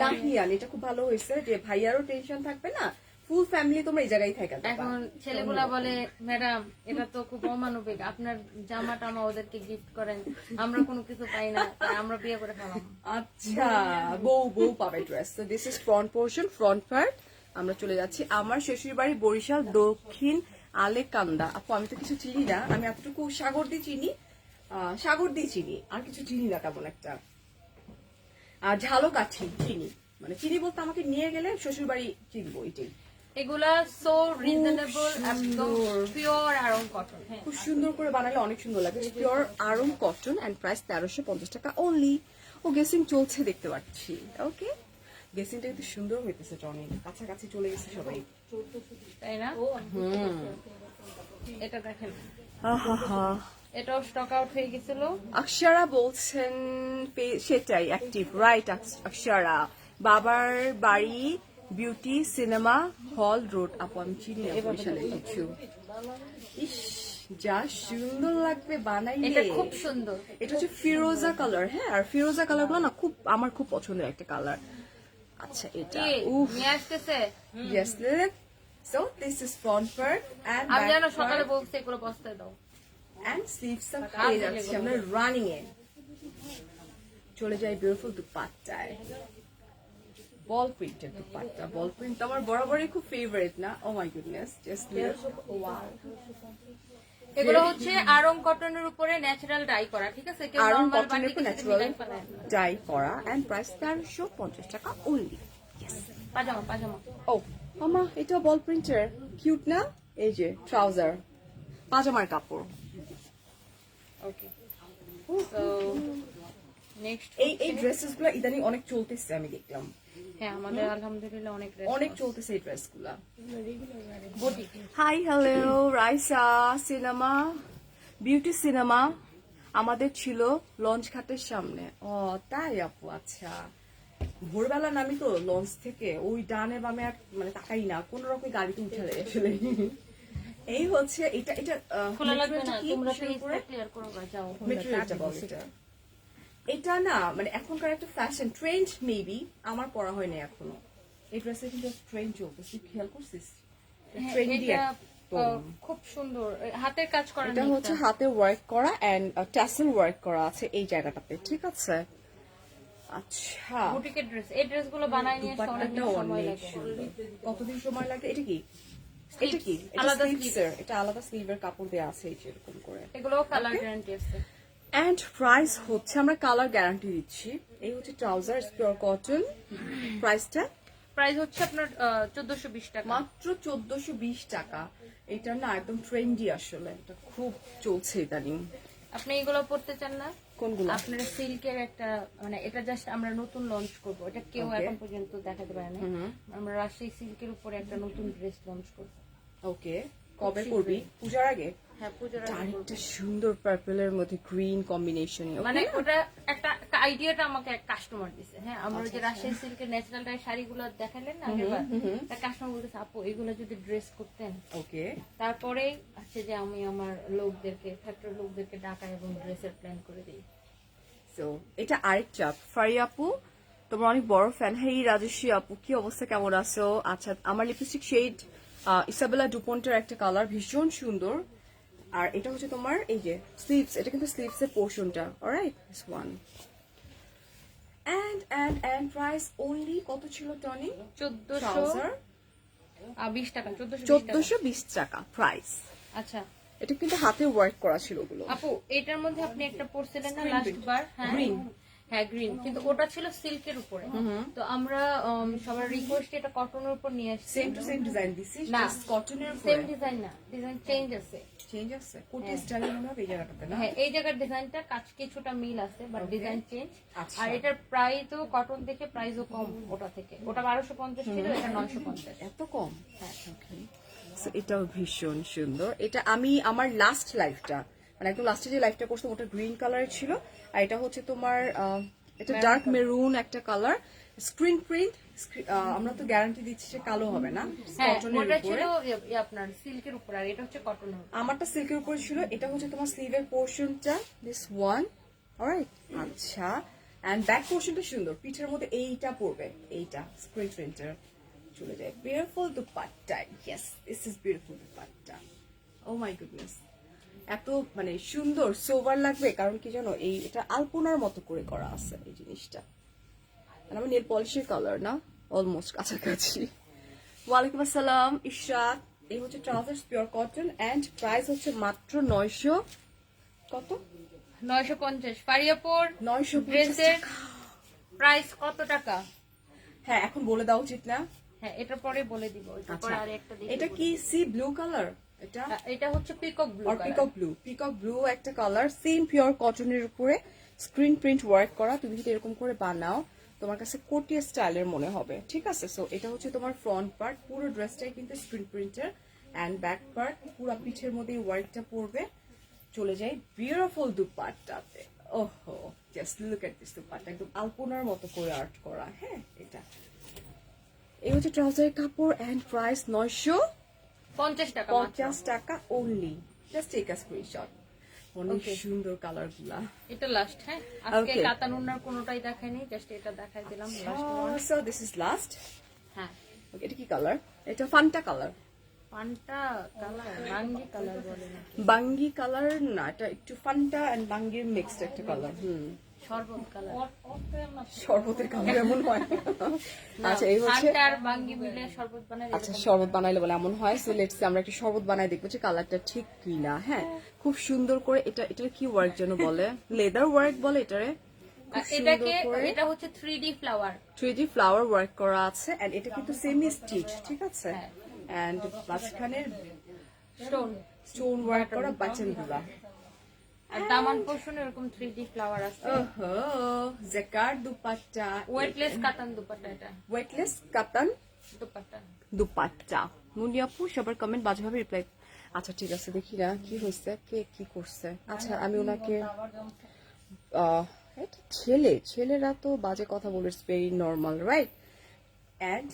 নাহিয়ান। এটা খুব ভালো হয়েছে যে ভাইয়ারও টেনশন থাকবে না, ফুল ফ্যামিলি তোমরা এই জায়গায় থাকা যাবে। এখন ছেলেগুলা বলে ম্যাডাম এটা তো খুব অমানবিক, আপনার জামা টামা ওদেরকে গিফট করেন, আমরা কোনো কিছু পাই না, তাই আমরা বিয়ে করে ফেলাম। আচ্ছা, বউ পাবে ড্রেস। তো this is front portion, front part. আমরা চলে যাচ্ছি আমার শ্বশুর বাড়ি বরিশাল দক্ষিণ আলেকান্দা। আপু আমি তো কিছু চিনি না, আমি এতটুকু সাগর দিয়ে চিনি, আর কিছু চিনি না তেমন একটা। আর ঝালকাঠি চিনি, মানে চিনি বলতে আমাকে নিয়ে গেলে শ্বশুর বাড়ি চিনবো, এটাই। এগুলা সো রিজনেবল, একদম পিওর আরং কটন। হ্যাঁ, খুব সুন্দর করে বানালে অনেক সুন্দর লাগে। Pure Aarong cotton and price 1350 টাকা অনলি। ও গেসিং চলছে দেখতে পাচ্ছি। ওকে, গেসিংটা কিন্তু সুন্দর হইতেছে, টনি কাছাকাছি চলে গেছে সবাই। তাই না? এটা দেখেন, আহা, এটাও স্টক আউট হয়ে গেছিল। অক্ষরা বলছেন সেটাই অ্যাক্টিভ, রাইট অক্ষরা। বাবার বাড়ি বিউটি সিনেমা হল রোড। আপু আমি চিনি না বরিশালে কিছু। ইস, যা সুন্দর লাগবে বানাইলে। এটা খুব সুন্দর। এটা হচ্ছে ফিরোজা কালার। হ্যাঁ, আর ফিরোজা কালার গুলো না খুব আমার খুব পছন্দের একটা কালার। আচ্ছা, এটা কি উফ, নিয়ে আসতেছে? Yes, So this is front part and আমি back জানো part সকালে বলছি এগুলো বস্তায় দাও and sleeves টা কাজ পেয়ে দিলে যাচ্ছি এগুলো। আমরা রানিং এ। চলে যাই বিউটিফুল দুপাট্টায়। বল প্রিন্টের দুপাট্টা, বল প্রিন্ট আমার বরাবরই খুব ফেভারিট না? ও মাই গুডনেস, জাস্ট ওয়াও। এগুলো হচ্ছে আরং কটনের উপরে ন্যাচারাল ডাই করা, ঠিক আছে? কেউ আরং নরমাল কটনের বাটিকের উপর সাথে ন্যাচারাল মিলাই ফেলায় না। ডাই করা এন্ড প্রাইস 1350 টাকা অনলি। পাজামা পাজামা ও মামা, এটা বল প্রিন্টের, কিউট না? এই যে ট্রাউজার, পাজামার কাপড়। ওকে সো নেক্সট এই ড্রেসেস গুলো ইদানিং অনেক চলতেছে, আমি দেখলাম হ্যাঁ আমাদের আলহামদুলিল্লাহ অনেক অনেক চলতেছে এই ড্রেস গুলা। Body hi hello Raisa cinema, beauty cinema আমাদের ছিল লঞ্চ ঘাটের সামনে। ও তাই আপু, আচ্ছা। ভোরবেলা নামি তো লঞ্চ থেকে, ওই ডানে বামে আর মানে তাকাই না, কোন রকম গাড়িতে উঠে যায় আসলে। এই হচ্ছে এটা এটা খোলা লাগবে না, materialটা কি? তোমরা কিসের পেজ উপরে? ক্লিয়ার করো বা যাও। মেটেরিয়ালটা বল এটা। এটা না মানে এখনকার একটা ফ্যাশন ট্রেন্ড, মেবি আমার পরা হয়নি এখনো। এই ড্রেসে কিন্তু ট্রেন্ড চলতেছে, খেয়াল করছিস? হ্যাঁ, ট্রেন্ডি এটা একদম। খুব সুন্দর হাতের কাজ করা এটা হচ্ছে হাতে ওয়ার্ক করা এন্ড ট্যাসেল ওয়ার্ক করা আছে এই জায়গাটাতে, ঠিক আছে? আচ্ছা, বুটিকের ড্রেস, এই ড্রেসগুলো বানায় নিয়ে আসতে অনেক দুপাট্টাটা সময় অনেক লাগে। সুন্দর। কতদিন সময় লাগে? এটা কি? এটা কি? এটা আলাদা স্লিভসের, এটা আলাদা স্লিভের কাপড় দেওয়া আছে এই যে এরকম করে। এগুলো কালার গ্যারান্টি আছে। এন্ড প্রাইস হচ্ছে, আমরা কালার গ্যারান্টি দিচ্ছি। এই হচ্ছে ট্রাউজার, পিওর কটন। প্রাইসটা প্রাইস হচ্ছে আপনার 1420 টাকা। মাত্র 1420 টাকা। এটা না একদম ট্রেন্ডি আসলে, এটা খুব চলছে ইদানিং। আপনি এগুলো পড়তে চান না? কোনগুলো? আপনার সিল্কের একটা মানে এটা জাস্ট আমরা নতুন লঞ্চ করব, এটা কেউ Okay. এখন পর্যন্ত দেখাতে পারে না। আমরা রাজশাহী সিল্কের উপরে একটা নতুন ড্রেস লঞ্চ করব। ওকে, কবে করবি? পূজার আগে? হ্যাঁ পূজার আগে করব। আরেকটা সুন্দর পার্পলের মধ্যে গ্রিন কম্বিনেশন। মানে ওটা একটা আইডিয়াটা আমাকে এক কাস্টমার দিছে। হ্যাঁ আমরা ওই যে আচ্ছা, রাজশাহী সিল্কের ন্যাচারাল ডাই শাড়িগুলো দেখালেন না আগেরবার, একটা কাস্টমার বলতেছে আপু এগুলো যদি ড্রেস করতেন। ওকে, তারপরে আছে যে আমি আমার লোকদেরকে ফ্যাক্টরি লোকদেরকে ডাকা এবং ড্রেসের প্ল্যান করে দিই। সো এটা আরেকটা ফারি আপু, তোমার অনেক বড় ফ্যান। হেই রাজস্বী আপু, কি অবস্থা, কেমন আছো? আচ্ছা, আমার লিপস্টিক শেড ইসাবেলা ডুপন্টের একটা কালার, ভীষণ সুন্দর। আর এটা হচ্ছে তোমার এই যে স্লিভস, এটা কিন্তু স্লিভস এর পোর্শনটা। Alright, this one. And price only কত ছিল টনি? 1420 টাকা। 1420 টাকা প্রাইস। আচ্ছা এটা কিন্তু হাতে ওয়ার্ক করা ছিল ওগুলো। আপু এটার মধ্যে আপনি একটা পরছিলেন না Screen লাস্ট print. বার? হ্যাঁ Green. হ্যাঁ গ্রিন, কিন্তু ওটা ছিল সিল্কের উপরে। তো আমরা সবার রিকোয়েস্ট এটা কটনের উপর নিয়ে আসছি। সেম টু সেম ডিজাইন দিছি, না। জাস্ট কটনের সেম উপরে ডিজাইন না, ডিজাইন চেঞ্জ আছে। চেঞ্জ আছে। কোটি স্টাইল মনে হবে এই জায়গাটাতে না? হ্যাঁ এই জায়গার ডিজাইনটা কাজ কিছুটা মিল আছে বাট Okay. Design change. আচ্ছা। আর এটার প্রাইসও কটন দেখে প্রাইসও কম ওটা থেকে। ওটা 1250 ছিল, এটা 950। এত কম? হ্যাঁ So, এটাও ভীষণ সুন্দর। এটা আমি আমার লাস্ট লাইফটা মানে একদম লাস্টে যে লাইফটা করতাম ওটা গ্রিন কালারের ছিল। আর এটা হচ্ছে তোমার এটা ডার্ক মেরুন একটা কালার, স্ক্রিন প্রিন্ট। আমরা তো গ্যারান্টি দিচ্ছি যে কালো হবে না, হ্যাঁ কটনের ওটা উপরে। ছিল আপনার সিল্কের উপর, আর এটা হচ্ছে কটনের উপর। আমারটা সিল্কের উপরে ছিল। এটা হচ্ছে তোমার স্লিভের পোর্শনটা, দিস ওয়ান। অলরাইট, আচ্ছা। এন্ড ব্যাক পোর্শনটা সুন্দর, পিঠের মধ্যে এইটা পড়বে, এইটা স্ক্রিন প্রিন্টার। চলে যায় beautiful dupatta. Yes, this is beautiful dupatta. Oh my goodness, এত মানে সুন্দর সোভার লাগবে, কারণ কি জানো, এই এটা আলপনার মতো করে করা আছে এই জিনিসটা। আর আমার নেল পলিশের কালার না, অলমোস্ট কাছাকাছি। ওয়ালাইকুম আসসালাম ইশরাত। এই হচ্ছে trousers pure cotton and price হচ্ছে মাত্র 900 কত 950। ফারিয়াপুর 950 ড্রেসের প্রাইস কত টাকা? হ্যাঁ, এখন বলে দেওয়া উচিত না? হ্যাঁ এটার পরে বলে দিব। এটার পরে আচ্ছা, আর একটা দিই। এটা কি সি ব্লু কালার? এটা এটা হচ্ছে পিকক ব্লু আর পিকক ব্লু, পিকক ব্লু একটা কালার, সেম পিওর কটনের উপরে স্ক্রিন প্রিন্ট ওয়ার্ক করা। তুমি যদি এরকম করে বানাও তোমার কাছে কোটিয়া স্টাইলের মনে হবে, ঠিক আছে? সো এটা হচ্ছে তোমার ফ্রন্ট পার্ট, পুরো ড্রেসটাই কিন্তু স্ক্রিন প্রিন্টের। এন্ড ব্যাক পার্ট পুরো পিঠের মধ্যে ওয়ার্কটা পড়বে। চলে যাই বিউটিফুল দুপাট্টাতে। ওহো, just look at this dupatta, একদম আলপনার মতো করে আর্ট করা। হ্যাঁ, এটা এই হচ্ছে ট্রাউজারের কাপড় এন্ড প্রাইস 950 টাকা মাত্র। 950 টাকা only. Just take a screenshot. অনেক Okay. সুন্দর কালার গুলা। এটা লাস্ট। হ্যাঁ আজকে Okay. কাতানুন্নার কোনোটাই দেখাইনি, জাস্ট এটা দেখাই দিলাম last one. So this is last. হ্যাঁ এটা কি কালার? এটা ফান্টা কালার। পান্টা কালার, বাঙ্গি কালার বলে না, বাঙ্গি কালার না, এটা একটু ফান্টা এন্ড বাঙ্গির মিক্সড একটা কালার। শরবত কালার, শরবতের কালার এমন হয়। আচ্ছা এই হচ্ছে, পান্টা আর বাঙ্গি মিলে শরবত বানালে আচ্ছা শরবত বানাইলে বলে এমন হয়। সো লেটস সি আমরা একটা শরবত বানাই দেখবো যে কালারটা ঠিক কিনা। হ্যাঁ, খুব সুন্দর করে এটা, এটার কি ওয়ার্ক যেন বলে, লেদার ওয়ার্ক বলে এটারে। এটাকে, এটা হচ্ছে 3D flower, 3D flower work করা আছে এন্ড এটা কিন্তু সেমি স্টিচ, ঠিক আছে। হ্যাঁ। এন্ড মাঝখানে স্টোন, স্টোন ওয়ার্ক করা বাটন গুলা। আর দামান পোর্শনে এরকম 3D ফ্লাওয়ার আছে। ওহো, জাকার্ড দুপাট্টা, ওয়েটলেস কাতান দুপাট্টা, এটা ওয়েটলেস কাতান দুপাট্টা। দুপাট্টা। মুন্নি আপু সবার কমেন্ট বাজেভাবে রিপ্লাই। আচ্ছা ঠিক আছে, দেখি না কি হয়েছে, কে কি করছে। আচ্ছা আমি ওনাকে এটা ছেলেরা তো বাজে কথা বলে, it's very normal, right. And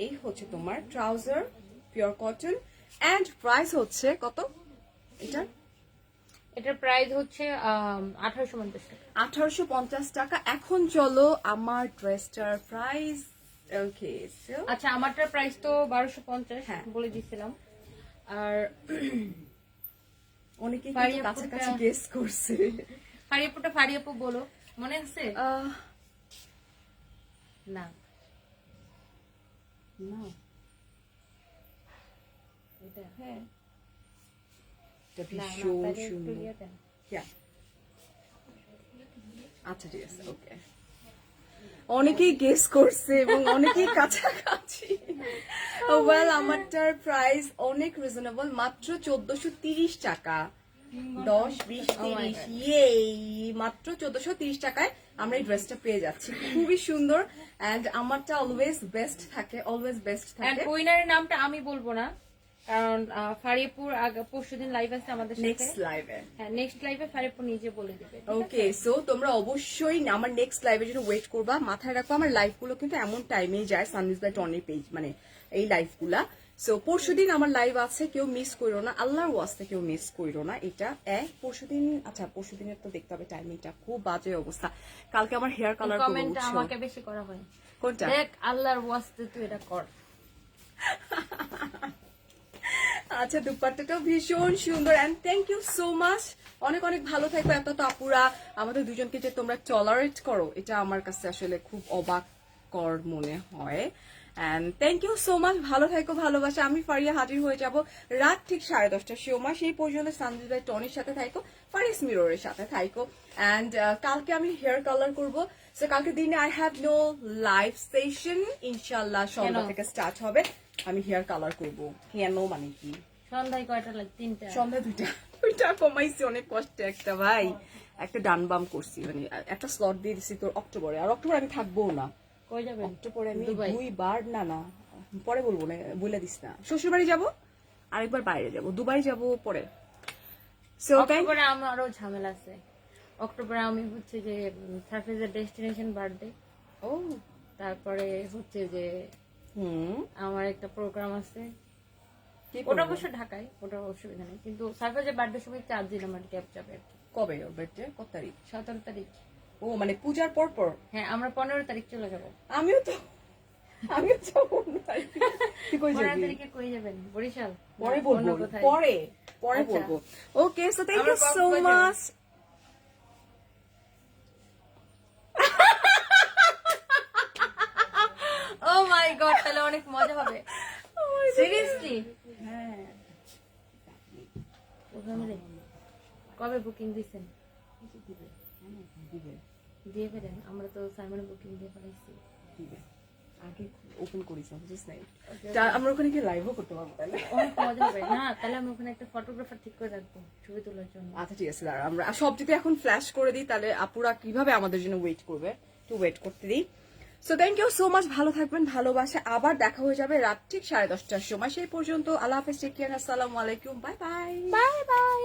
এই হচ্ছে তোমার trouser, pure cotton. And price হচ্ছে কত এটা? এটার প্রাইস হচ্ছে 1850 টাকা। 1850 টাকা। এখন চলো আমার ড্রেসটার প্রাইস। ওকে, আচ্ছা আমারটার প্রাইস তো 1250 হ্যাঁ। বলে দিছিলাম। আর অনেকে ফারিয়াপুরটা- কাছাকাছি গেস করছে। ফারিয়াপু বলো, মনে আছে? না না, এটা হ্যাঁ এটা না, ভীষণ তাহলে একটু সুন্দর। ইয়ে দেন। Yeah. আচ্ছা ঠিক আছে, ওকে। অনেকেই গেস করছে এবং অনেকেই কাছাকাছি। ওয়েল আমারটার প্রাইস অনেক রিজনেবল, মাত্র 1430 টাকা। 10, 20, 30, ইয়েই মাত্র 1430 টাকায় আমরা এই ড্রেসটা পেয়ে যাচ্ছি। খুবই সুন্দর এন্ড আমারটা অলওয়েজ বেস্ট থাকে, অলওয়েজ বেস্ট এন্ড থাকে। উইনারের নামটা আমি বলবো না, কারণ ফারিয়াপুর পরশুদিন লাইভ আছে আমাদের সাথে। নেক্সট লাইভে, হ্যাঁ, নেক্সট লাইভে ফারিয়াপুর নিজে বলে দিবে। ওকে। সো তোমরা অবশ্যই আমার নেক্সট লাইভের জন্য ওয়েট করবা। মাথায় রাখো আমার লাইভ গুলো কিন্তু এমন টাইমেই যায়, সানভিজ বাই টনি পেজ, মানে এই লাইভ গুলা। সো পরশুদিন আমার লাইভ আছে, কেউ মিস করো না, আল্লাহর ওয়াস্তে কেউ মিস করো না। এটা পরশুদিন, আচ্ছা পরশুদিনের তো দেখতে হবে টাইমিংটা, খুব বাজে অবস্থা। কালকে আমার হেয়ার কালার করবো, কমেন্টটা বুঝছো? আমাকে বেশি করা হয়, কোনটা? দেখ আল্লাহর ওয়াস্তে তুই এটা কর। আচ্ছা দুপাট্টাটাও ভীষণ সুন্দর and thank you so much. অনেক অনেক ভালো থাকবে। এত তো আপুরা আমাদের দুজনকে যে তোমরা টলারেট করো, এটা আমার কাছে আসলে খুব অবাক কর মনে হয়। And thank you so much, ভালো থাকো, ভালোবাসা। আমি ফারিয়া হাজির হয়ে যাব রাত ঠিক 10:30টার সময়। সেই পর্যন্ত সানজিদ ভাই টনির সাথে থাকো, ফারিস মিররের সাথে থাকো। এন্ড কালকে আমি হেয়ার কালার করবো। সো কালকে দিনে I have no live session, ইনশাল্লাহ সন্ধ্যা থেকে স্টার্ট হবে। আমি হেয়ার কালার করবো। কেন মানে কি? সন্ধ্যায় কয়টা লাগে? 3টা। সন্ধ্যা 2টা কমাইছি অনেক কষ্টে একটা ভাই, একটা ডান বাম করছি, মানে একটা স্লট দিয়ে দিছি তোর অক্টোবরে। আর অক্টোবরে আমি থাকবো না, কই যাবেন? অক্টোবরে আমি দুবাই? 2বার, না পরে বলবো না, বলে দিস না। শ্বশুর বাড়ি যাবো, আরেকবার বাইরে যাব, দুবাই যাব পরে। সো অক্টোবরে আমারও ঝামেলা আছে। অক্টোবরে আমি হচ্ছে যে সারফেসের ডেস্টিনেশন বার্থডে, ও তারপরে হচ্ছে যে আমার একটা প্রোগ্রাম আছে, কি ওটা করবো? অবশ্য ঢাকায়, ওটা অসুবিধা নেই, কিন্তু সারফেসের বার্থডে সময় 4 দিন আমার গ্যাপ যাবে আর কি। কবে ওর বার্থডে? কত তারিখ? 17 তারিখ। ও মানে পূজার পর পর। হ্যাঁ, আমরা 15 তারিখ চলে যাবো। আমিও যাবো না। তুই কই 15 যাবি? তারিখে কই যাবেন? বরিশাল? পরে না, অন্য বলবো, কোথায়? পরে আচ্ছা। বলবো। ওকে, সো থ্যাংক ইউ আমরা সো কক্সবাজার। মাচ। ও মাই গড, তাহলে অনেক মজা হবে। সিরিয়াসলি? হ্যাঁ, কবে বুকিং দিছেন? দিয়ে ফেলেন, আমরা তো সাইমন বুকিং দিয়ে ফেলাইছি। আগে ওপেন করিস, বুঝিস নাই? তা আমরা ওখানে কি লাইভও করতে পারবো তাহলে? অনেক মজা হবে না? তাহলে আমি ওখানে একটা ফটোগ্রাফার ঠিক করে রাখবো ছবি তোলার জন্য। আচ্ছা ঠিক আছে, দাঁড়া আমরা সব যদি এখন ফ্ল্যাশ করে দিই তাহলে আপুরা কিভাবে আমাদের জন্য ওয়েট করবে, একটু ওয়েট করতে দিই। So thank you so much, ভালো থাকবেন, ভালোবাসা। আবার দেখা হয়ে যাবে রাত ঠিক 10:30টার সময়। সেই পর্যন্ত আল্লাহ হাফেজ, টেক কেয়ার, আসসালামু আলাইকুম, বাই বাই। Bye bye.